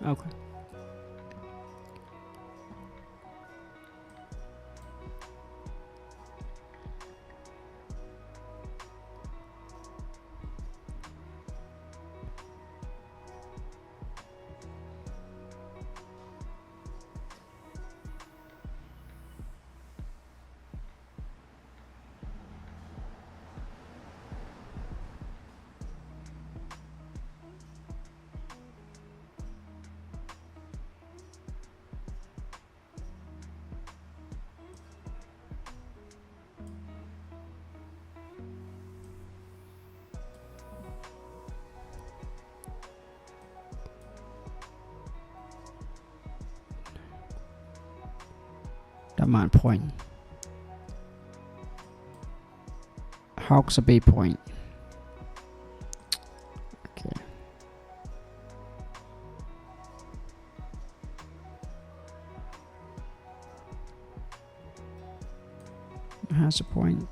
Okay. Demand point. Hawksby point. Okay. Has a point.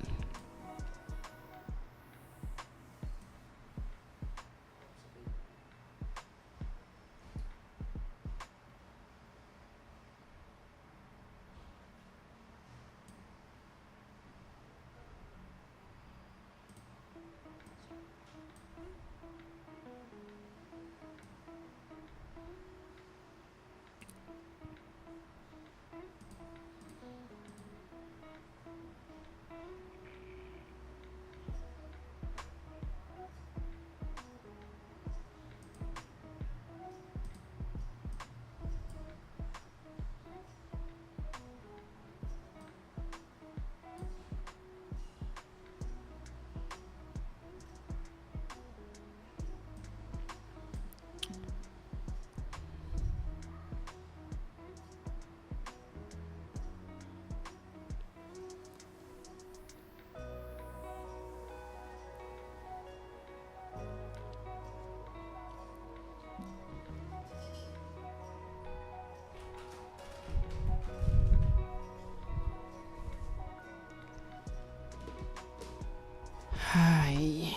Hi.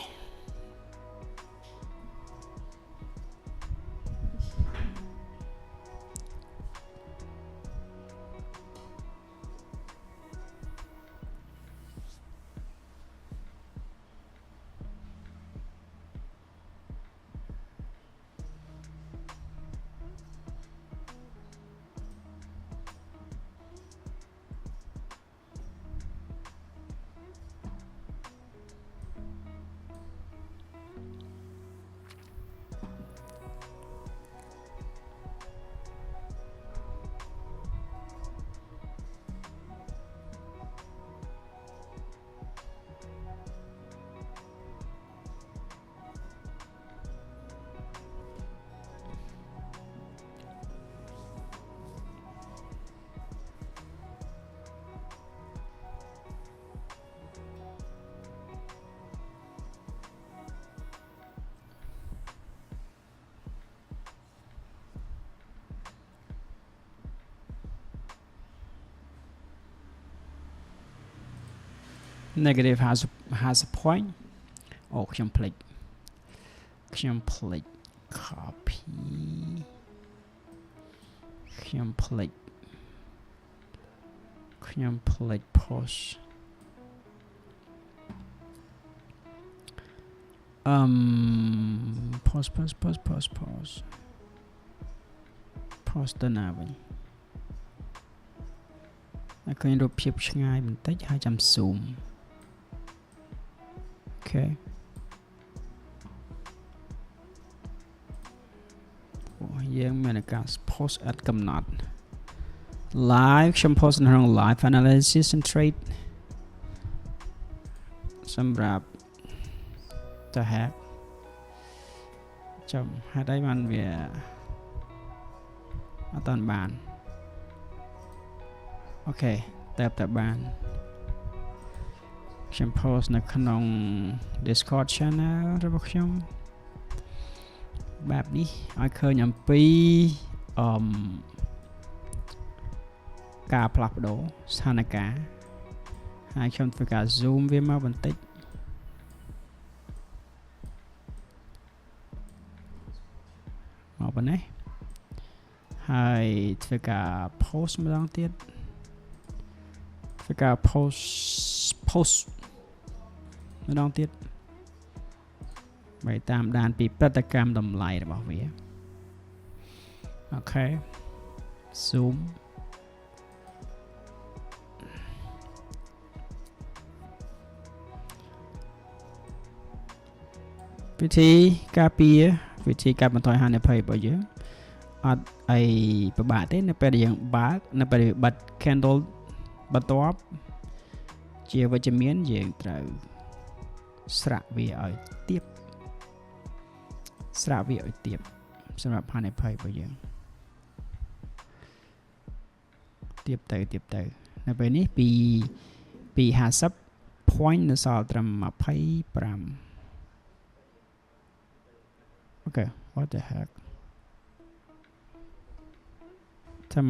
Negative has a point. Oh, complete. Complete copy. Complete. Complete post. Pause. Pause ទៅណាវិញហើយឃើញរូបភាពឆ្ងាយបន្តិចហើយចាំ zoom អូខេយើងមានការ post at កំណត់ live ខ្ញុំ post នៅក្នុង live analysis and trade សម្រាប់ទៅ hack ចាំហេតុអីបានវាអត់តាន់បានអូខេតែបានខ្ញុំ post នៅក្នុង Discord channel របស់ខ្ញុំបែបនេះឲ្យឃើញអំពីការផ្លាស់ប្ដូរស្ថានភាពហើយខ្ញុំធ្វើការ zoom វាមកបន្តិចមកប៉ុណ្ណេះ ហើយធ្វើការ post ម្ដងទៀតធ្វើការ post ម្ដងទៀតby តាមដានពីព្រឹត្តិកម្មតម្លៃរបស់វាអូខេ zoom វិធីការពារវិធីកាត់បន្ថយហានិភ័យរបស់យើងអត់អីពិបាកទេនៅពេលដែលយើងបើកនៅពេលដែលបិទ candle បន្ទាប់ជាវិជ្ជមានយើងត្រូវស្រាក់វាឲ្យទៀបស្រាក់វាឲ្យទៀបសម្រាប់ហានិភ័យរបស់យើងទៀបទៅនៅពេលនេះពី50 point នៅសល់ត្រឹម25 Okay, what the heck? តែ25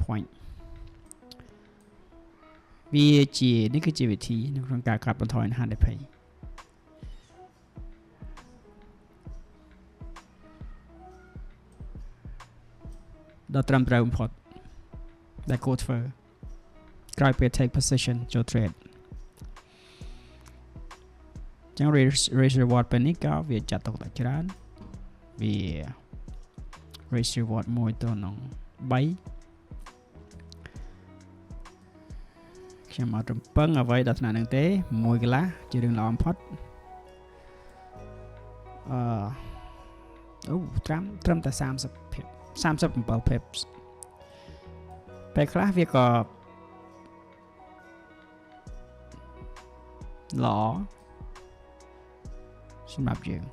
point វាជានេះគឺជាវិធីនៅក្នុងការកាត់បន្ថយហានិភ័យដ៏ត្រឹមត្រូវបំផុតដែលគួរធ្វើក្រោយពេល take position ចូល trade ចឹង risk reward ពេលនេះក៏វាចាត់ទុកតែច្រើនវា risk reward 1ទៅនឹង3ខ្ញុំអត់រំពឹងអ្វីដល់ថ្នាក់ហ្នឹងទេ1កន្លះជារឿងល្អបំផុតត្រឹមតែ30 pip 37 pips ពេលខ្លះវាក៏ល្អសម្រាប់យើង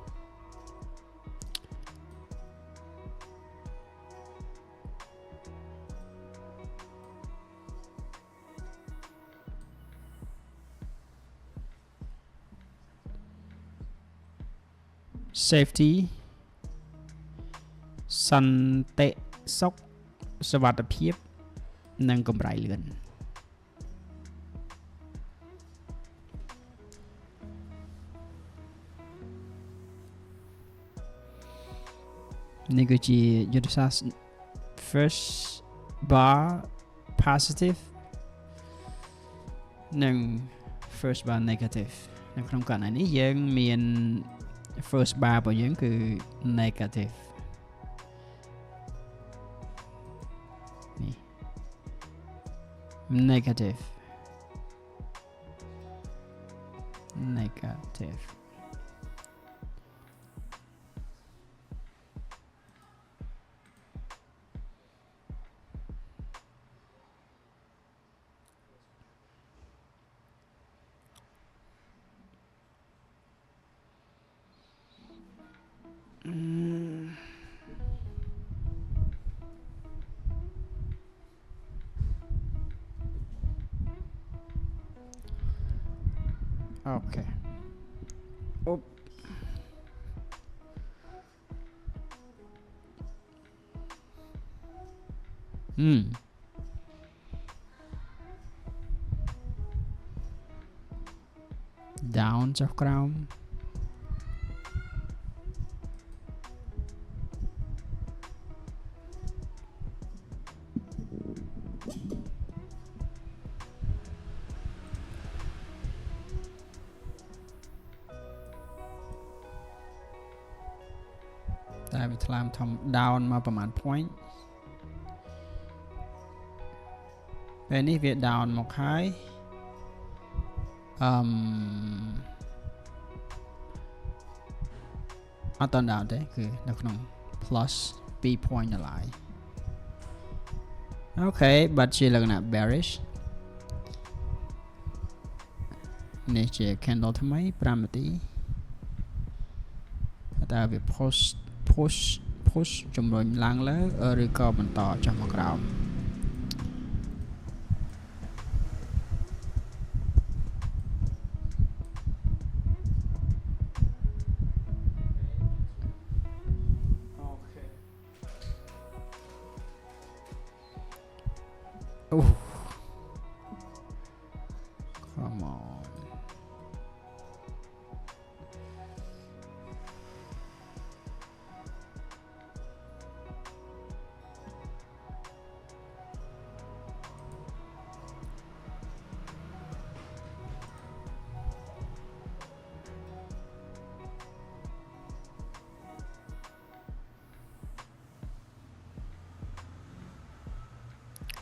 safety សន្តិសុខសុវត្ថិភាពនិងកម្រៃលឿននេះគឺជាយុទ្ធសាស្ត្រ first bar positive និង first bar negative នៅក្នុងករណីនេះយើងមាន first bar របស់យើងគឺ negative នេះ negative Okay. Oh. Down ចុះក្រោមតែវាថ្លាមធំ down មកប្រហែល point ពេលនេះវា down មកហើយអត់ត down ទេគឺនៅក្នុង plus 2 point ដល់ហើយអូខេបាត់ជាលក្ខណៈ bearish នេះជា candle ថ្មី5នាទីតើវា push ជំរុញឡើងលើឬក៏បន្តចុះមកក្រោមអូ come on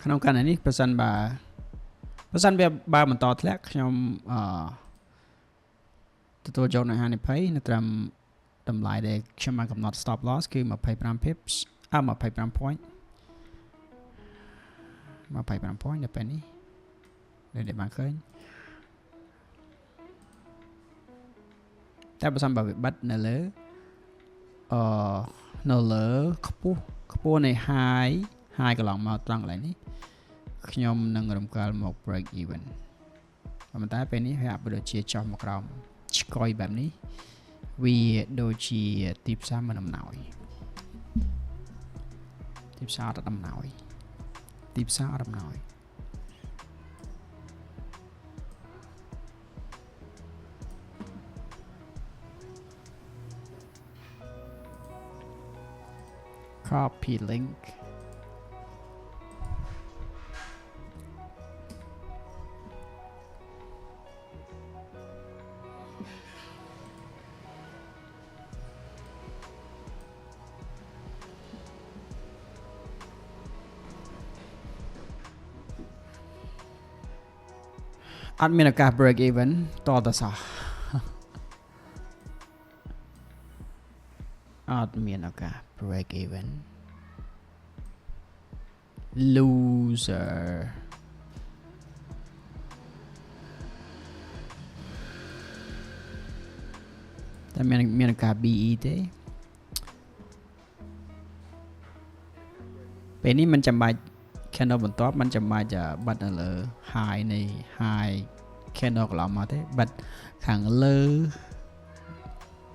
ក្នុងករណីនេះប្រសិនបើបន្តធ្លាក់ខ្ញុំទទួលយកនៅហានិភ័យនៅត្រឹមតម្លៃដែលខ្ញុំបានកំណត់ stop loss គឺ25 pips 25 point 25 point នៅពេលនេះដែលបានឃើញតែបើសិនបើវាបិទនៅលើខ្ពស់នៃ high កន្លងមកត្រង់កន្លែងនេះខ្ញុំនឹងរំកិលមក break even ប៉ុន្តែពេលនេះវាហាក់ដូចជាចុះមកក្រោមឆ្កុយបែបនេះវាដូចជាទីផ្សារមិនអំណោយទីផ្សារអត់អំណោយ copy linkអត់មានឱកាស break even តតសោះអត់មានឱកាស break even loser តែមានឱកាស BE ទេពេលនេះមិនចាំបាច់ candle បន្ទាប់มันចាំបាច់បិទនៅលើ high នៃ high candle កន្លងមកទេបិទខាងលើ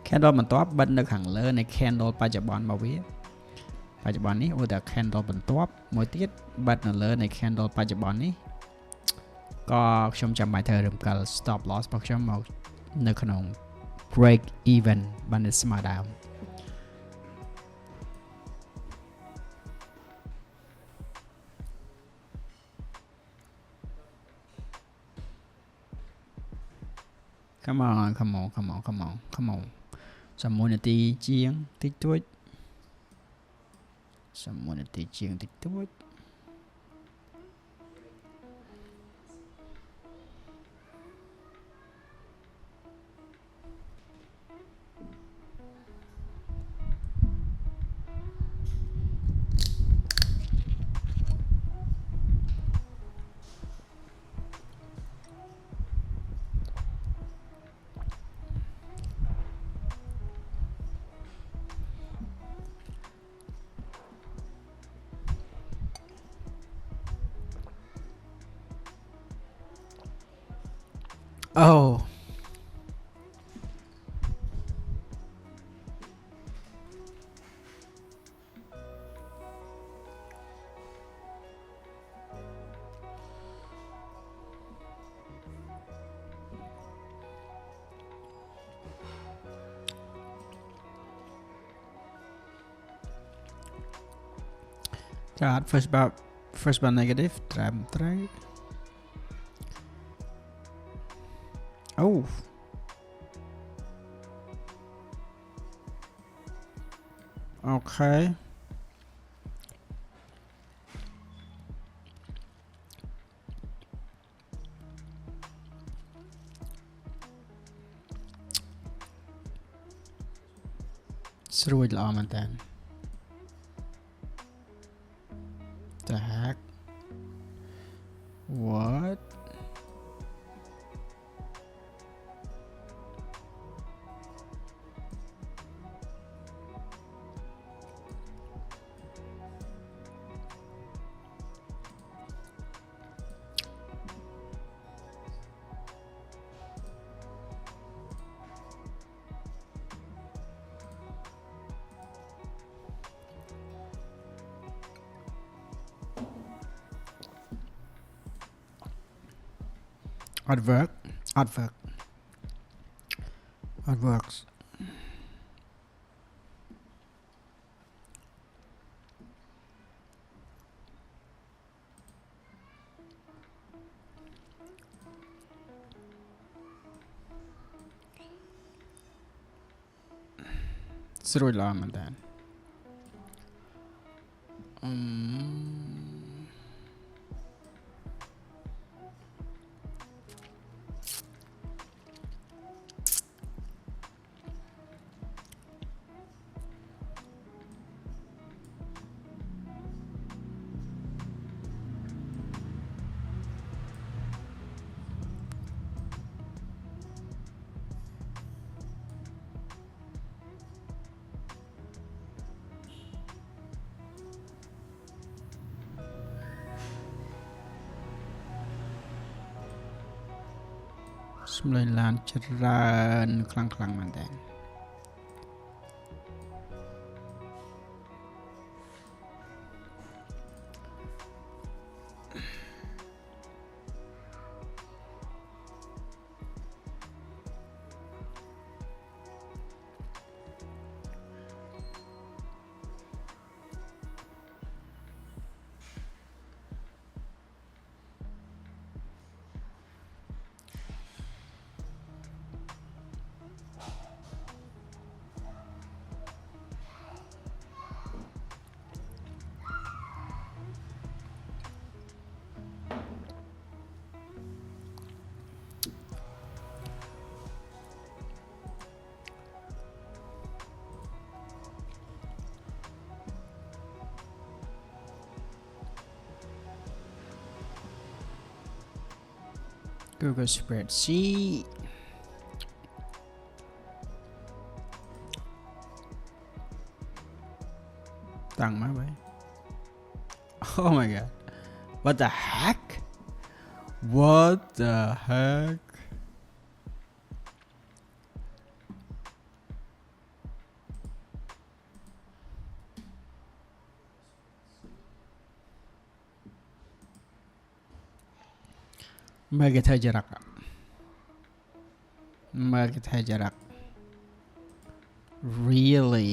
candle បន្ទាប់បិទនៅខាងលើនៃ candle បច្ចុប្បន្នរបស់វាបច្ចុប្បន្ននេះឧទាហរណ៍ candle បន្ទាប់មួយទៀតបិទនៅលើនៃ candle បច្ចុប្បន្ននេះក៏ខ្ញុំចាំបាច់ត្រូវរំកិល stop loss របស់ខ្ញុំមកនៅក្នុង break even បានស្មើដើមcome on ចាំ1នាទីជាងតិចតួចអូចាត់ first bar negative ត្រឹមត្រូវអូអូខេស្រួយល្អមែនតើThe heck what Artworks ស្រួយល្អមែនតើ សំឡេងឡានច្រើនខ្លាំងមែនតើ Google spreadsheet តាំងមកវិញ Oh my god What the heck What the heck មើលគេធ្វើចរិតមើលគេធ្វើចរិត Really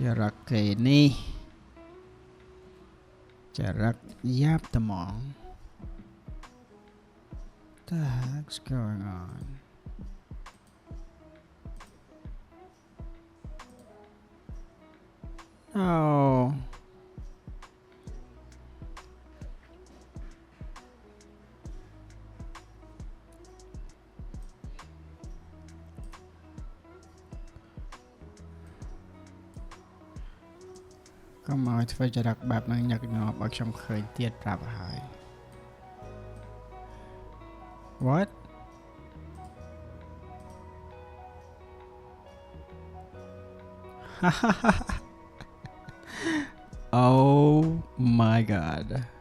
ចរិតគេនេះចរិតយ៉ាប់ត្មង The heck's going on Oh có mọi phải cho đặc bạp năng nhật nhỏ ở trong khởi tiết rạp hỏi What? Oh my god